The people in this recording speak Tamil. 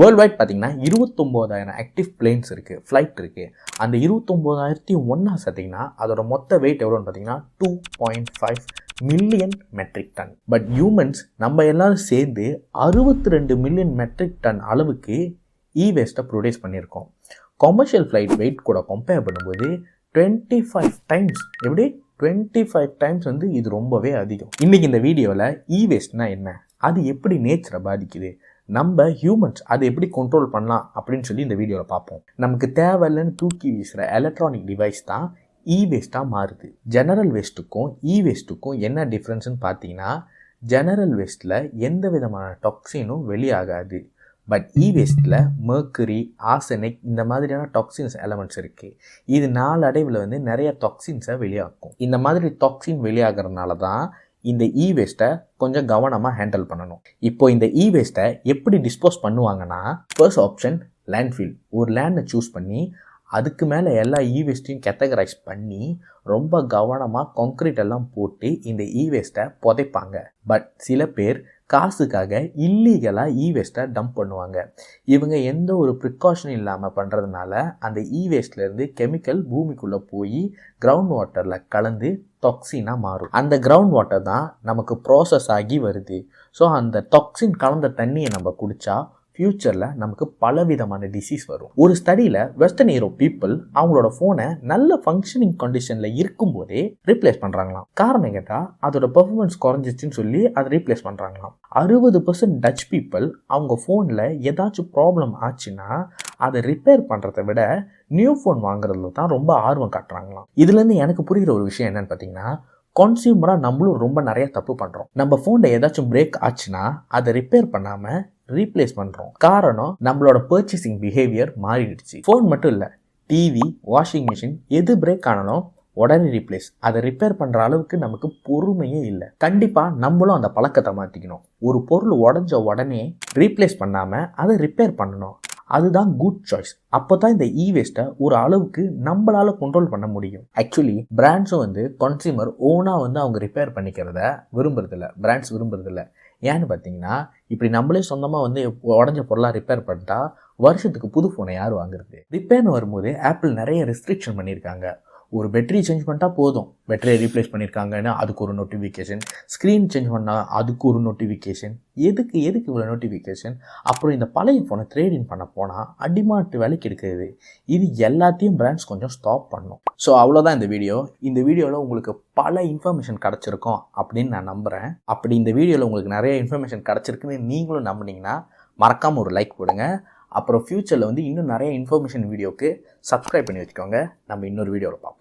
வேர்ல்டு வைட் பார்த்தீங்கன்னா 29,000 ஆக்டிவ் பிளேன்ஸ் இருக்குது, ஃப்ளைட் இருக்குது. அந்த 29,001 பார்த்தீங்கன்னா அதோட மொத்த வெயிட் எவ்வளோன்னு பார்த்தீங்கன்னா 2.5 million metric ton. But humans நம்ம எல்லாரும் சேர்ந்து 62 மில்லியன் மெட்ரிக் டன் அளவுக்கு வேஸ்ட்டை ப்ரொடியூஸ் பண்ணியிருக்கோம். கமர்ஷியல் ஃப்ளைட் வெயிட் கூட கம்பேர் பண்ணும்போது 25 டைம்ஸ், எப்படி 25 டைம்ஸ் வந்து இது ரொம்பவே அதிகம். இன்றைக்கி இந்த வீடியோவில் வேஸ்ட்னா என்ன, அது எப்படி நேச்சரை பாதிக்குது, நம்ம ஹியூமன்ஸ் அதை எப்படி கண்ட்ரோல் பண்ணலாம் அப்படின்னு சொல்லி இந்த வீடியோவில் பார்ப்போம். நமக்கு தேவையில்லைன்னு தூக்கி வீசுகிற எலக்ட்ரானிக் டிவைஸ் தான் வேஸ்ட்டாக மாறுது. ஜெனரல் வேஸ்ட்டுக்கும் வேஸ்ட்டுக்கும் என்ன டிஃப்ரென்ஸ்னு பார்த்தீங்கன்னா, ஜெனரல் வேஸ்ட்டில் எந்த விதமான டாக்ஸினும் வெளியாகாது. பட் வேஸ்ட்டில் மெர்க்குரி, ஆர்சனிக் இந்த மாதிரியான டாக்ஸின்ஸ் எலமெண்ட்ஸ் இருக்குது. இது நாளடைவில் வந்து நிறைய டாக்ஸின்ஸை வெளியாக்கும். இந்த மாதிரி டாக்ஸின் வெளியாகிறதுனால தான் இந்த வேஸ்ட்டை கொஞ்சம் கவனமாக ஹேண்டில் பண்ணணும். இப்போ இந்த வேஸ்ட்டை எப்படி டிஸ்போஸ் பண்ணுவாங்கன்னா, ஃபர்ஸ்ட் ஆப்ஷன் லேண்ட்ஃபில். ஒரு லேண்டை சூஸ் பண்ணி அதுக்கு மேலே எல்லா வேஸ்ட்டையும் கேட்டகரைஸ் பண்ணி ரொம்ப கவனமாக கான்க்ரீட் எல்லாம் போட்டு இந்த வேஸ்ட்டை புதைப்பாங்க. பட் சில பேர் காசுக்காக இல்லீகலாக வேஸ்ட்டை டம்ப் பண்ணுவாங்க. இவங்க எந்த ஒரு ப்ரிகாஷனும் இல்லாமல் பண்ணுறதுனால அந்த வேஸ்ட்லேருந்து கெமிக்கல் பூமிக்குள்ளே போய் கிரவுண்ட் வாட்டரில் கலந்து டாக்ஸினாக மாறும். அந்த கிரவுண்ட் வாட்டர் தான் நமக்கு ப்ராசஸ் ஆகி வருது. ஸோ அந்த டாக்ஸின் கலந்த தண்ணியை நம்ம குடித்தா ஃப்யூச்சரில் நமக்கு பலவிதமான டிசீஸ் வரும். ஒரு ஸ்டடியில் வெஸ்டர்ன் யூரோப் பீப்புள் அவங்களோட ஃபோனை நல்ல ஃபங்க்ஷனிங் கண்டிஷனில் இருக்கும்போதே ரீப்ளேஸ் பண்ணுறாங்களாம். காரணம் கேட்டால் அதோட பெர்ஃபார்மன்ஸ் குறைஞ்சிச்சின்னு சொல்லி அதை ரீப்ளேஸ் பண்ணுறாங்களாம். 60% டச் பீப்புள் அவங்க ஃபோனில் ஏதாச்சும் ப்ராப்ளம் ஆச்சுன்னா அதை ரிப்பேர் பண்ணுறதை விட நியூ ஃபோன் வாங்குறதுல தான் ரொம்ப ஆர்வம் காட்டுறாங்களாம். இதுலேருந்து எனக்கு புரிகிற ஒரு விஷயம் என்னன்னு பார்த்தீங்கன்னா, கன்சியூமராக நம்மளும் ரொம்ப நிறைய தப்பு பண்ணுறோம். நம்ம ஃபோனில் ஏதாச்சும் பிரேக் ஆச்சுன்னா அதை ரிப்பேர் பண்ணாமல் ரீப்ளேஸ் பண்ணுறோம். காரணம் நம்மளோட பர்ச்சேசிங் பிஹேவியர் மாறிடுச்சு. ஃபோன் மட்டும் இல்லை, டிவி, வாஷிங் மிஷின் எது பிரேக் ஆனாலும் உடனே ரீப்ளேஸ். அதை ரிப்பேர் பண்ணுற அளவுக்கு நமக்கு பொறுமையே இல்லை. கண்டிப்பாக நம்மளும் அந்த பழக்கத்தை மாற்றிக்கணும். ஒரு பொருள் உடஞ்ச உடனே ரீப்ளேஸ் பண்ணாமல் அதை ரிப்பேர் பண்ணணும். அதுதான் குட் சாய்ஸ். அப்போ தான் இந்த வேஸ்ட்டை ஒரு அளவுக்கு நம்மளால் கண்ட்ரோல் பண்ண முடியும். ஆக்சுவலி பிராண்ட்ஸும் வந்து கன்சியூமர் ஓனாக வந்து அவங்க ரிப்பேர் பண்ணிக்கிறத விரும்புறதில்ல, பிராண்ட்ஸ் விரும்புறதில்ல. ஏன்னு பார்த்தீங்கன்னா, இப்படி நம்மளே சொந்தமாக வந்து உடஞ்ச பொருளாக ரிப்பேர் பண்ணிட்டா வருஷத்துக்கு புது ஃபோனை யார் வாங்குறது? ரிப்பேர்னு வரும்போது ஆப்பிள் நிறைய ரெஸ்ட்ரிக்ஷன் பண்ணியிருக்காங்க. ஒரு பேட்டரி சேஞ்ச் பண்ணிட்டா போதும், பேட்டரியை ரீப்ளேஸ் பண்ணியிருக்காங்கன்னா அதுக்கு ஒரு நோட்டிஃபிகேஷன், ஸ்க்ரீன் சேஞ்ச் பண்ணால் அதுக்கு ஒரு நோட்டிஃபிகேஷன். எதுக்கு இவ்வளோ நோட்டிஃபிகேஷன்? அப்புறம் இந்த பழைய ஃபோனை ட்ரேடிங் பண்ண போனால் அடிமாட்டு விலைக்கு எடுக்கிறது. இது எல்லாத்தையும் பிராண்ட்ஸ் கொஞ்சம் ஸ்டாப் பண்ணும். ஸோ அவ்வளோதான் இந்த வீடியோ. இந்த வீடியோவில் உங்களுக்கு பல இன்ஃபர்மேஷன் கிடச்சிருக்கும் அப்படின்னு நான் நம்புகிறேன். அப்படி இந்த வீடியோவில் உங்களுக்கு நிறைய இன்ஃபர்மேஷன் கிடச்சிருக்குன்னு நீங்களும் நம்பினீங்கன்னா மறக்காமல் ஒரு லைக் போடுங்க. அப்புறம் ஃப்யூச்சரில் வந்து இன்னும் நிறைய இன்ஃபர்மேஷன் வீடியோவுக்கு சப்ஸ்கிரைப் பண்ணி வச்சுக்கோங்க. நம்ம இன்னொரு வீடியோவில் பார்ப்போம்.